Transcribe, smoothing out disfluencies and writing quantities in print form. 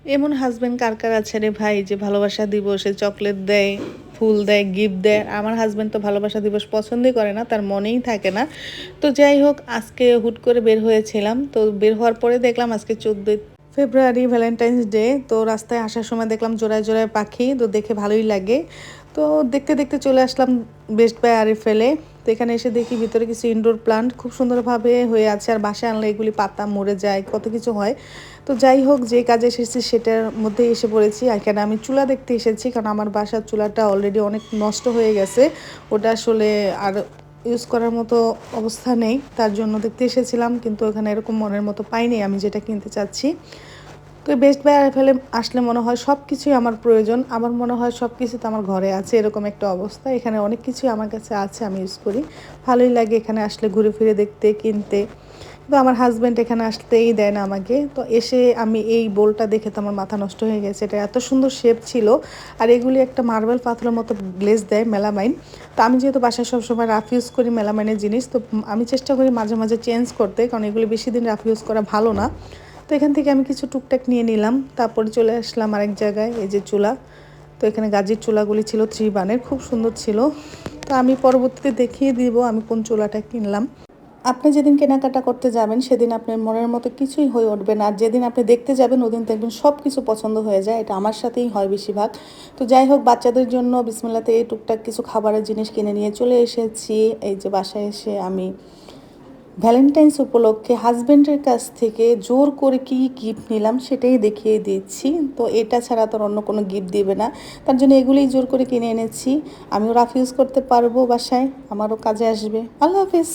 এমন হাজবেন্ড কার কার আছে রে ভাই যে ভালোবাসা দিবসে চকলেট দেয়, ফুল দেয়, গিফট দেয়। আমার হাজবেন্ড তো ভালোবাসা দিবস পছন্দই করে না, তার মনেই থাকে না। তো যাই হোক, আজকে হুট করে বের হয়েছিলাম, তো বের হওয়ার পরে দেখলাম আজকে 14 ফেব্রুয়ারি ভ্যালেন্টাইন্স ডে। তো রাস্তায় আসার সময় দেখলাম জোড়ায় জোড়ায় পাখি, তো দেখে ভালোই লাগে। তো দেখতে দেখতে চলে আসলাম বেস্ট বাই আরএফএলে। তো এখানে এসে দেখি ভিতরে কিছু ইনডোর প্লান্ট খুব সুন্দরভাবে হয়ে আছে, আর বাসায় আনলে এগুলি পাতা মরে যায়, কত কিছু হয়। তো যাই হোক, যে কাজে এসেছি সেটার মধ্যে এসে পড়েছি। আর এখানে আমি চুলা দেখতে এসেছি, কারণ আমার বাসার চুলাটা অলরেডি অনেক নষ্ট হয়ে গেছে। ওটা আসলে আর ইউজ করার মতো অবস্থা নেই, তার জন্য দেখতে এসেছিলাম। কিন্তু ওখানে এরকম মনের মতো পাইনি আমি যেটা কিনতে চাচ্ছি। তো বেস্ট বাই ফেলে আসলে মনে হয় সব কিছুই আমার প্রয়োজন, আমার মনে হয় সব কিছু তো আমার ঘরে আছে, এরকম একটা অবস্থা। এখানে অনেক কিছুই আমার কাছে আছে, আমি ইউজ করি, ভালোই লাগে এখানে আসলে ঘুরে ফিরে দেখতে, কিনতে। তো আমার হাজব্যান্ড এখানে আসতেই দেয় না আমাকে। তো এসে আমি এই বোলটা দেখে তো আমার মাথা নষ্ট হয়ে গেছে, এটা এত সুন্দর শেপ ছিল। আর এগুলি একটা মার্বেল পাথরের মতো গ্লেজ দেয়, মেলামাইন। তো আমি যেহেতু বাসায় সবসময় রাফ ইউজ করি মেলামাইনের জিনিস, তো আমি চেষ্টা করি মাঝে মাঝে চেঞ্জ করতে, কারণ এগুলি বেশি দিন রাফ ইউজ করা ভালো না। তো এখান থেকে আমি কিছু টুকটাক নিয়ে নিলাম, তারপরে চলে আসলাম আরেক জায়গায়, এই যে চুলা। তো এখানে গাজির চুলাগুলি ছিল 3 বানের, খুব সুন্দর ছিল। তো আমি পরবর্তীতে দেখিয়ে দিব আমি কোন চুলাটা কিনলাম। আপনি যেদিন কেনাকাটা করতে যাবেন সেদিন আপনার মনের মতো কিছুই হয়ে উঠবে না, আর যেদিন আপনি দেখতে যাবেন ওদিন দেখবেন সব কিছু পছন্দ হয়ে যায়, এটা আমার সাথেই হয় বেশিরভাগ। তো যাই হোক, বাচ্চাদের জন্য বিসমিল্লাতে এই টুকটাক কিছু খাবারের জিনিস কিনে নিয়ে চলে এসেছি। এই যে বাসায় এসে আমি ভ্যালেন্টাইন্স উপলক্ষে হাজব্যান্ডের কাছ থেকে জোর করে কি গিফট নিলাম সেটাই দেখিয়ে দিচ্ছি। তো এটা ছাড়া তো অন্য কোনো গিফট দিবে না, তার জন্য এগুলোই জোর করে কিনে এনেছি। আমিও রাফ ইউজ করতে পারবো বাসায়, আমারও কাজে আসবে। আল্লাহ হাফেজ।